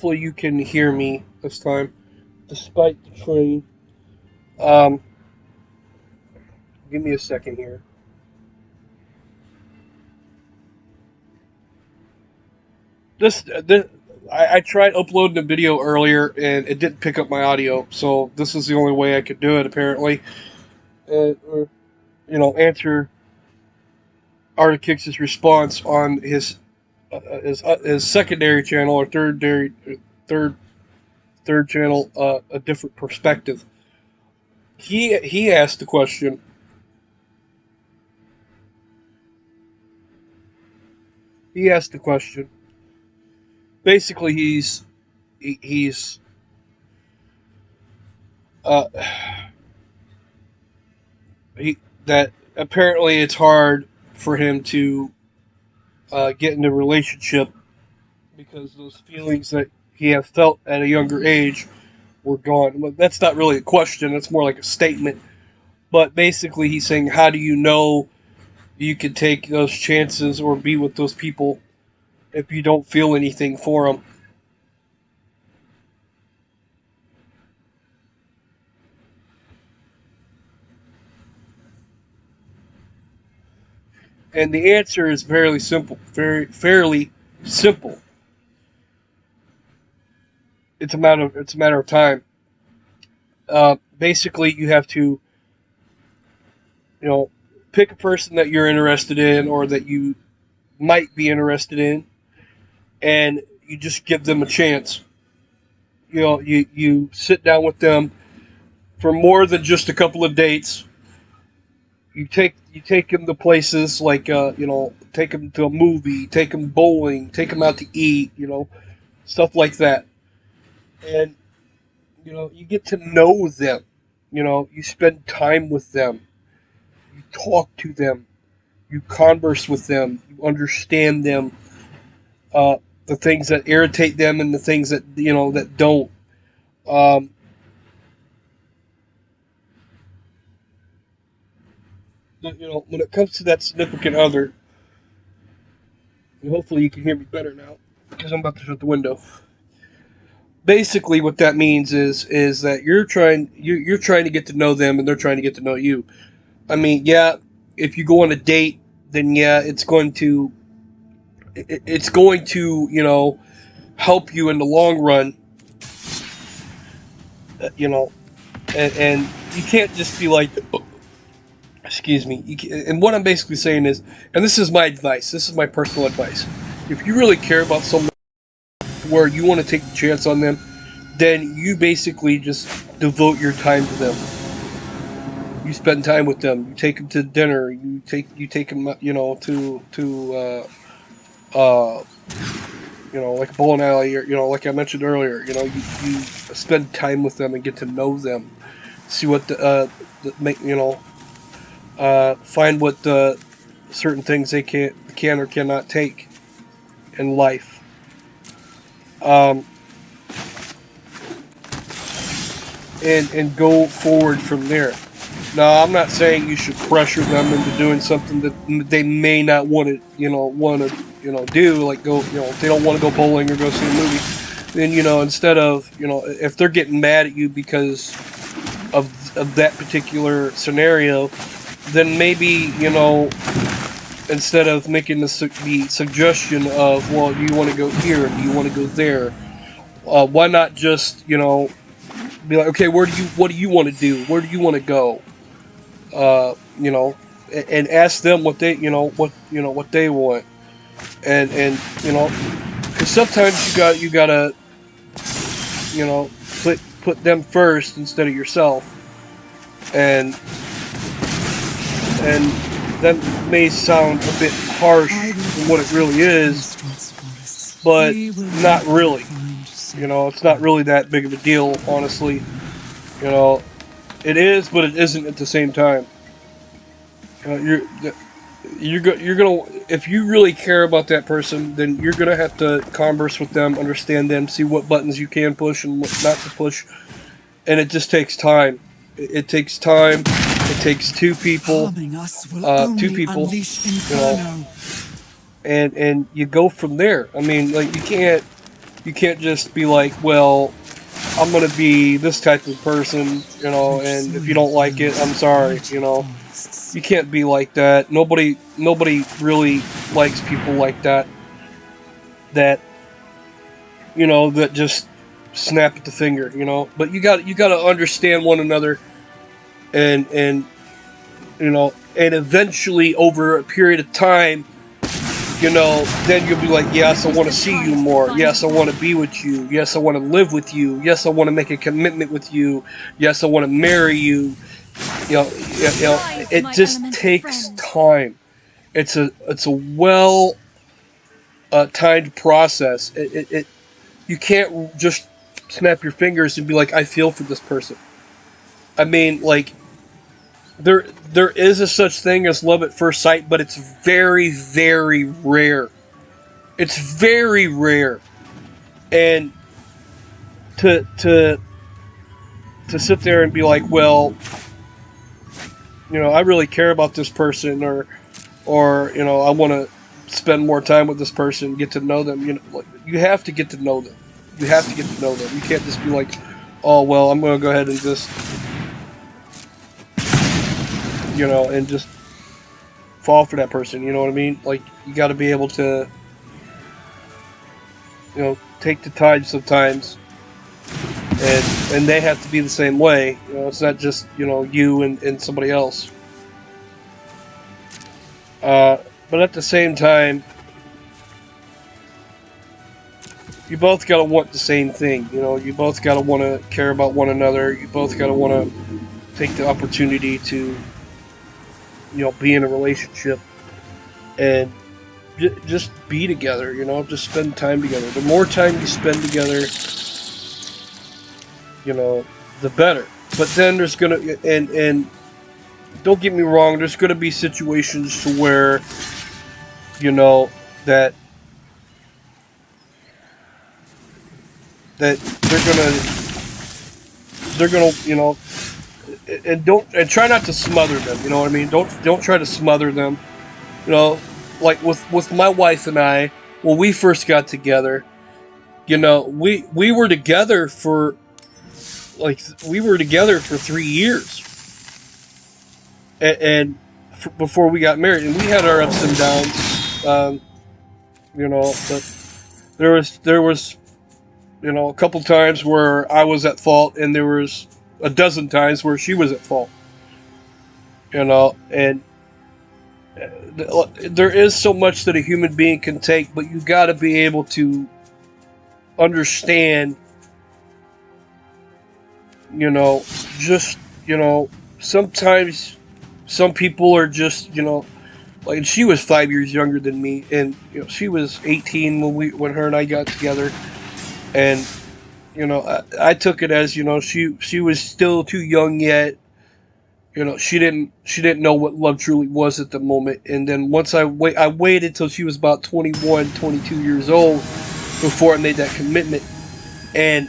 hopefully you can hear me this time, despite the train. Um, Give me a second here. This I tried uploading a video earlier and it didn't pick up my audio, so this is the only way I could do it apparently. Or, answer Artofkickz's response on his secondary channel or third third channel, a different perspective. He asked the question. He asked the question. Basically, he's uh, he that apparently it's hard for him to get into a relationship because those feelings that he had felt at a younger age were gone. Well, that's not really a question. It's more like a statement. But basically, he's saying, how do you know you can take those chances or be with those people if you don't feel anything for them? And the answer is fairly simple. Fairly simple. It's a matter of time. Basically, you have to, you know, pick a person that you're interested in or that you might be interested in, and you just give them a chance. You sit down with them for more than just a couple of dates. You take them to places like take them to a movie, take them bowling, take them out to eat, stuff like that, and you get to know them. You spend time with them, you talk to them, you converse with them, you understand them, the things that irritate them and the things that that don't. Um, when it comes to that significant other, and hopefully you can hear me better now because I'm about to shut the window. Basically, what that means is that you're trying to get to know them and they're trying to get to know you. I mean, yeah, if you go on a date, then yeah, it's going to help you in the long run. You know, and you can't just be like, excuse me. And what I'm basically saying is, and this is my advice. This is my personal advice. If you really care about someone where you want to take the chance on them, then you basically just devote your time to them. You spend time with them. You take them to dinner. You take them, uh, like a bowling alley, or like I mentioned earlier. You spend time with them and get to know them. See what find what certain things they can or cannot take in life. Um, and go forward from there. Now, I'm not saying you should pressure them into doing something that they may not want to do, like go, if they don't want to go bowling or go see a movie, then instead of if they're getting mad at you because of that particular scenario, then maybe instead of making the suggestion of, well, do you want to go here, do you want to go there, why not just be like, okay, what do you want to do? Where do you want to go? And ask them what they what they want, and because sometimes you gotta put them first instead of yourself, and that may sound a bit harsh for what it really is, but not really. It's not really that big of a deal, honestly. It is, but it isn't at the same time. You're gonna, if you really care about that person, then you're gonna have to converse with them, understand them, see what buttons you can push and what not to push, and it just takes time. It takes time. It takes two people, and you go from there. I mean, like, you can't You can't just be like, well, I'm gonna be this type of person, you know, and if you don't like it, I'm sorry, you know. You can't be like that. Nobody really likes people like that. That, you know, that just snap at the finger, you know. But you got to understand one another, and you know, and eventually over a period of time, you know, then you'll be like, yes, I want to see you more. Yes, I want to be with you. Yes, I want to live with you. Yes, I want to make a commitment with you. Yes, I want to marry you. You know, it just takes time. It's a well timed process. You can't just snap your fingers and be like, I feel for this person. I mean, like, there is a such thing as love at first sight, but it's very, very rare. It's very rare. And to sit there and be like, well, you know, I really care about this person, or you know, I want to spend more time with this person, get to know them. You know, like, you have to get to know them. You have to get to know them. You can't just be like, oh well, I'm going to go ahead and just, you know, and just fall for that person. You know what I mean? Like, you got to be able to, you know, take the time sometimes, and they have to be the same way. You know, it's not just, you know, you and somebody else. But at the same time, you both gotta want the same thing. You know, you both gotta want to care about one another. You both gotta want to take the opportunity to, you know, be in a relationship and just be together. You know, just spend time together. The more time you spend together, you know, the better. But then there's gonna, and don't get me wrong, there's gonna be situations to where, you know, that they're gonna, you know, and try not to smother them. You know what I mean? Don't try to smother them. You know, like with my wife and I, when we first got together, you know, we were together for 3 years, and before we got married, and we had our ups and downs, you know, but there was, you know, a couple times where I was at fault, and there was a dozen times where she was at fault, you know, and there is so much that a human being can take, but you got to be able to understand, you know, just, you know, sometimes some people are just, you know, like, she was 5 years younger than me, and, you know, she was 18 when her and I got together, and, you know, I took it as, you know, she was still too young yet. You know, she didn't know what love truly was at the moment. And then once I waited till she was about 21, 22 years old before I made that commitment, and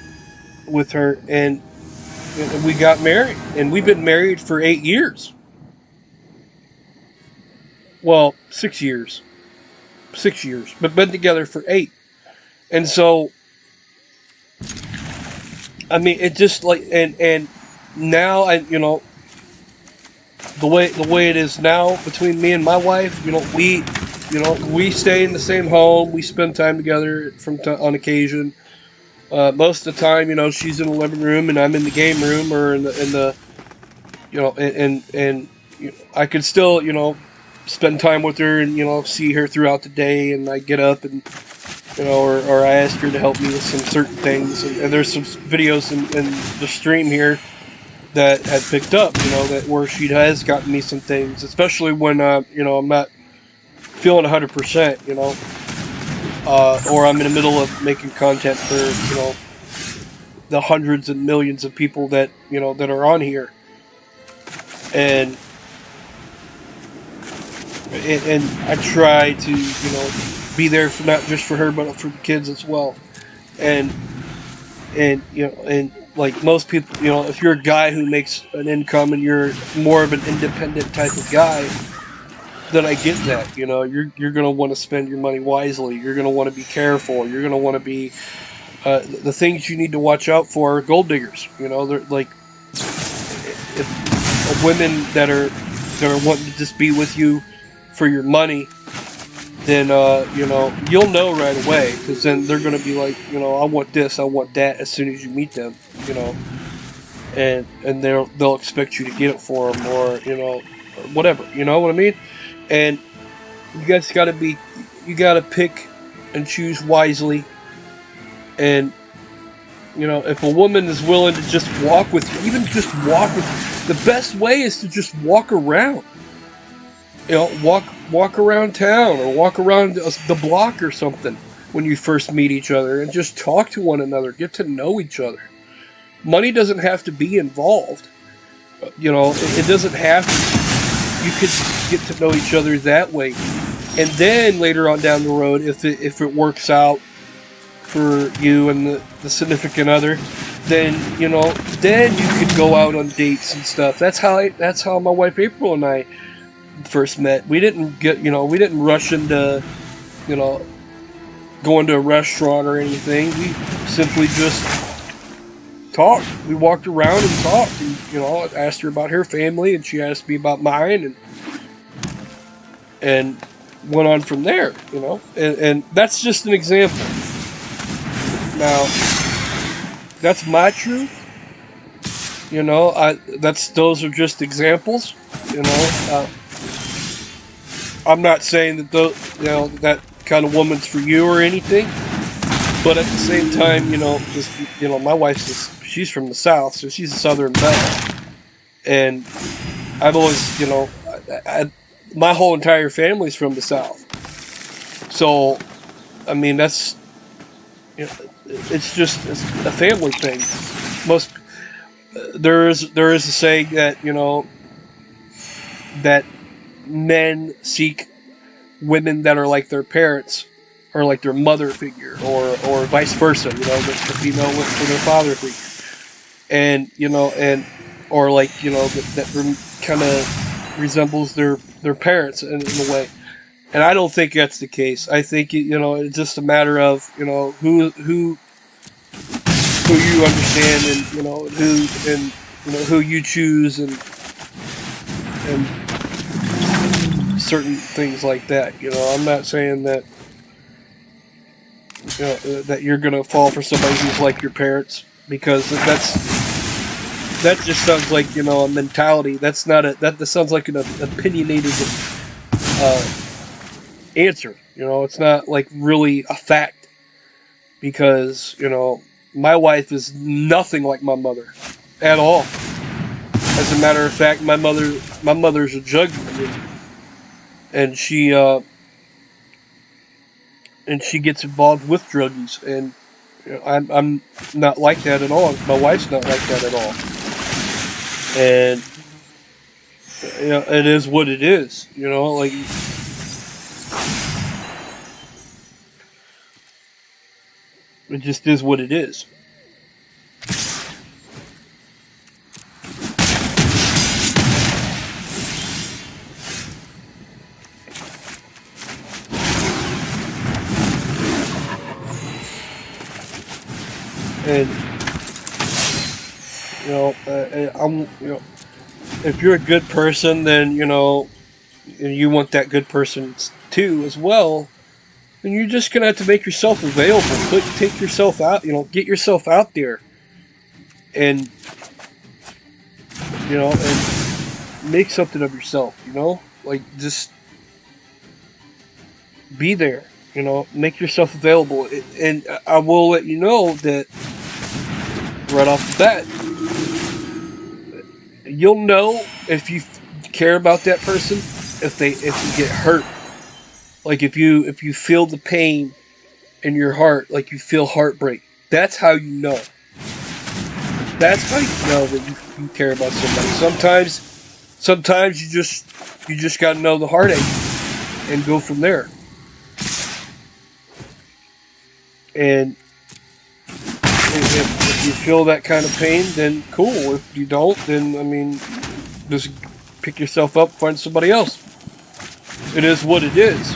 with her, and we got married, and we've been married for 8 years. Well, 6 years. 6 years, but been together for 8. And so, I mean, it just like, and now you know, the way it is now between me and my wife, you know, we stay in the same home. We spend time together on occasion. Most of the time, you know, she's in the living room and I'm in the game room, or in the you know, and you know, I could still, you know, spend time with her and, you know, see her throughout the day, and I get up and, you know, or I ask her to help me with some certain things, and there's some videos in the stream here that had picked up, you know, that where she has gotten me some things, especially when you know, I'm not feeling 100%, you know, or I'm in the middle of making content for, you know, the hundreds and millions of people that, you know, that are on here, and I try to, you know, be there for not just for her, but for the kids as well, and you know, and like most people, you know, if you're a guy who makes an income and you're more of an independent type of guy, then I get that. You know, you're gonna want to spend your money wisely. You're gonna want to be careful. You're gonna want to be, The things you need to watch out for are gold diggers. You know, they're like, if women that are wanting to just be with you for your money, then you know, you'll know right away, because then they're going to be like, you know, I want this, I want that, as soon as you meet them, you know, and they'll expect you to get it for them, or you know, or whatever, you know what I mean? And you guys got to pick and choose wisely. And you know, if a woman is willing to just walk with you, even just walk with you, the best way is to just walk around. You know, walk around town, or walk around the block or something when you first meet each other, and just talk to one another, get to know each other. Money doesn't have to be involved. You know, it doesn't have to. You could get to know each other that way. And then later on down the road, if it works out for you and the significant other, then you know, then you could go out on dates and stuff. That's how my wife April and I first met. We didn't rush into, you know, going to a restaurant or anything. We simply just talked. We walked around and talked, and you know, I asked her about her family, and she asked me about mine, and went on from there, you know. And that's just an example. Now, that's my truth. You know, those are just examples. You know, I'm not saying that that kind of woman's for you or anything, but at the same time, you know, just, you know, my she's from the South, so she's a Southern belle, and I've always, you know, my whole entire family's from the South, so I mean, that's, you know, it's a family thing. There is a saying that, you know, that men seek women that are like their parents, or like their mother figure, or vice versa, you know, that the female looks for their father figure, and you know, or like, you know, that kind of resembles their parents in a way. And I don't think that's the case. I think, you know, it's just a matter of, you know, who you understand, and you know, who you choose, and certain things like that. You know, I'm not saying that, you know, that you're gonna fall for somebody who's like your parents, because that just sounds like, you know, a mentality. That sounds like an opinionated answer. You know, it's not like really a fact, because, you know, my wife is nothing like my mother at all. As a matter of fact, my mother's a juggler, and she gets involved with druggies, and you know, I'm not like that at all. My wife's not like that at all, and you know, it is what it is. You know, like, it just is what it is. And you know, you know, if you're a good person, then, you know, and you want that good person too as well, then you're just gonna have to make yourself available. Take yourself out. You know, get yourself out there, and you know, and make something of yourself. You know, like, just be there. You know, make yourself available, and I will let you know that right off the bat, you'll know if you care about that person if you get hurt. Like, if you feel the pain in your heart, like you feel heartbreak. That's how you know. That's how you know that you care about somebody. Sometimes you just gotta know the heartache and go from there. And if you feel that kind of pain, then cool. If you don't, then, I mean, just pick yourself up, find somebody else. It is what it is.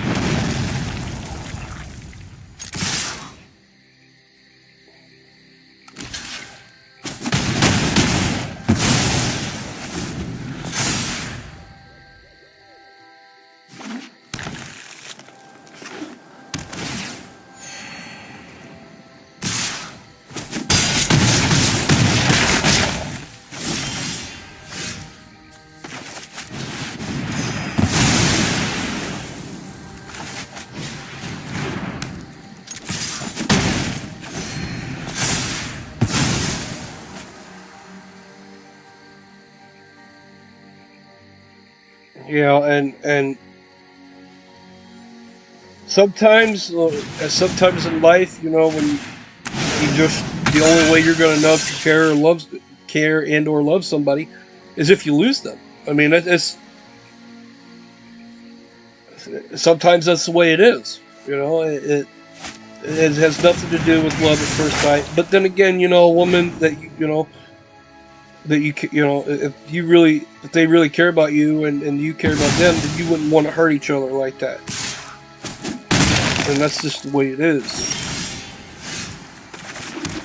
You know, and sometimes in life, you know, when the only way you're going to know if you care and or love somebody is if you lose them. I mean, sometimes that's the way it is. You know, it has nothing to do with love at first sight. But then again, you know, a woman that if they really care about you and you care about them, then you wouldn't want to hurt each other like that. And that's just the way it is.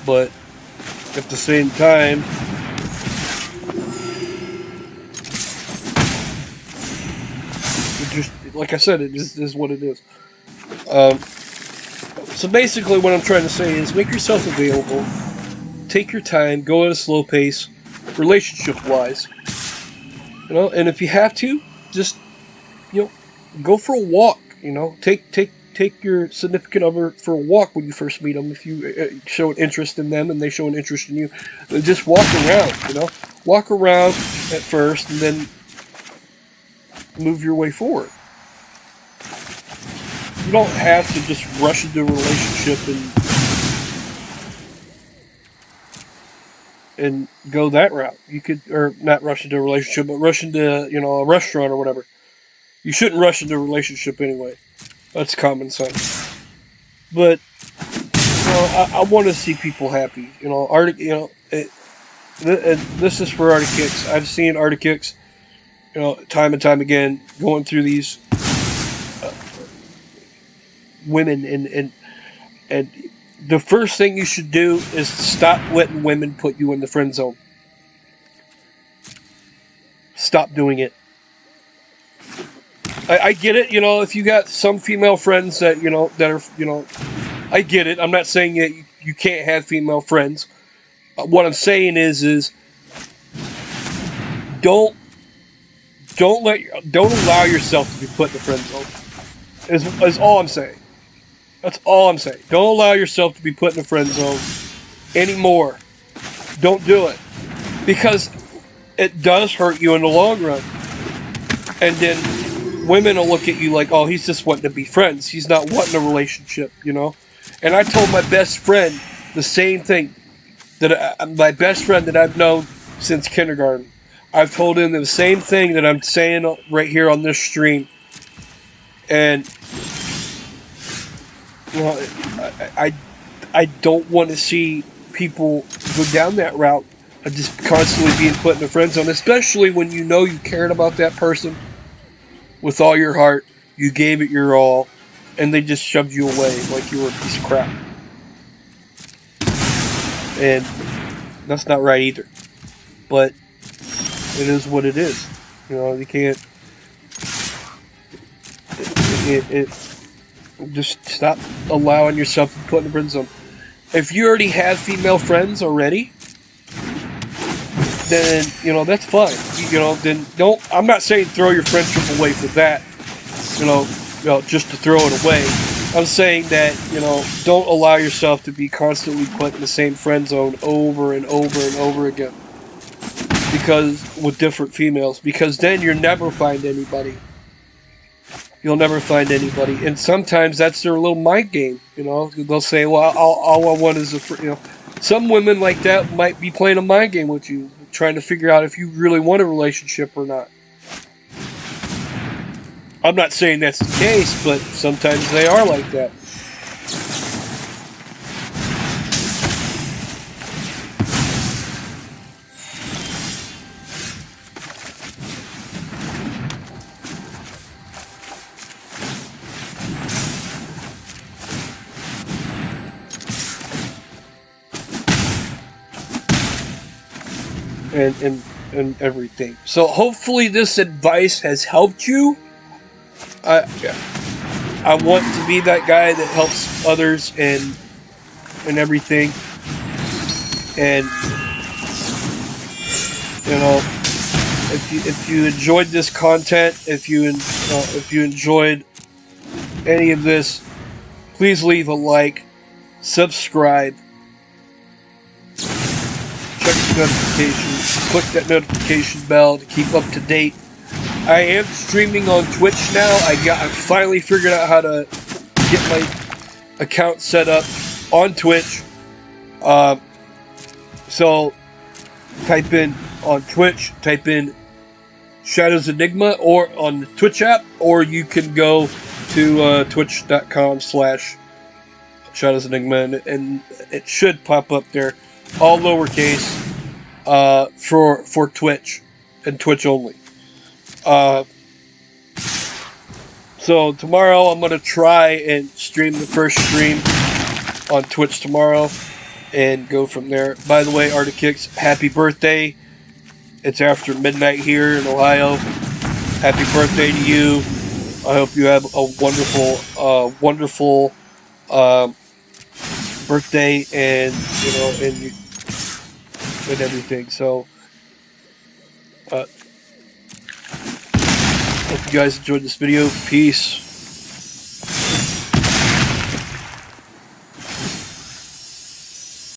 But at the same time, it just, like I said, it just is what it is. So basically what I'm trying to say is make yourself available, take your time, go at a slow pace, relationship-wise. You know, and if you have to, just, you know, go for a walk, you know, take your significant other for a walk when you first meet them. If you show an interest in them and they show an interest in you, just walk around, you know. Walk around at first and then move your way forward. You don't have to just rush into a relationship and go that route. You could, or not rush into a relationship, but rush into, you know, a restaurant or whatever. You shouldn't rush into a relationship anyway. That's common sense. But, you know, I want to see people happy. You know, this is for Artofkickz. I've seen Artofkickz, you know, time and time again, going through these women, and the first thing you should do is stop letting women put you in the friend zone. Stop doing it. I get it, you know, if you got some female friends that, you know, that are, you know, I get it. I'm not saying that you can't have female friends. What I'm saying is don't allow yourself to be put in the friend zone. Is all I'm saying. That's all I'm saying. Don't allow yourself to be put in the friend zone anymore. Don't do it. Because it does hurt you in the long run. And then women will look at you like, oh, he's just wanting to be friends. He's not wanting a relationship, you know? And I told my best friend the same thing. My best friend that I've known since kindergarten. I've told him the same thing that I'm saying right here on this stream. And, you know, I don't want to see people go down that route of just constantly being put in the friend zone, especially when you know you cared about that person with all your heart, you gave it your all, and they just shoved you away like you were a piece of crap. And that's not right either. But it is what it is. You know, you can't. Just stop allowing yourself to put in the friend zone. If you already have female friends already, then, you know, that's fine. You know, then don't. I'm not saying throw your friendship away for that. You know, just to throw it away. I'm saying that, you know, don't allow yourself to be constantly put in the same friend zone over and over and over again. Because with different females, because then you'll never find anybody. You'll never find anybody, and sometimes that's their little mind game. You know, they'll say, "Well, all I want is a," you know. Some women like that might be playing a mind game with you, trying to figure out if you really want a relationship or not. I'm not saying that's the case, but sometimes they are like that. And everything. So hopefully this advice has helped you. I want to be that guy that helps others and everything. And, you know, if you enjoyed this content, if you enjoyed any of this, please leave a like, subscribe, check the notifications, click that notification bell to keep up to date. I am streaming on Twitch now. I finally figured out how to get my account set up on Twitch. So type in on Twitch, type in Shadows Enigma or on the Twitch app, or you can go to twitch.com/Shadows Enigma, and it should pop up there, all lowercase, for Twitch and Twitch only. So tomorrow I'm gonna try and stream the first stream on Twitch tomorrow and go from there. By the way, Artofkickz, happy birthday. It's after midnight here in Ohio. Happy birthday to you. I hope you have a wonderful birthday, and you know, and everything. So hope you guys enjoyed this video. Peace.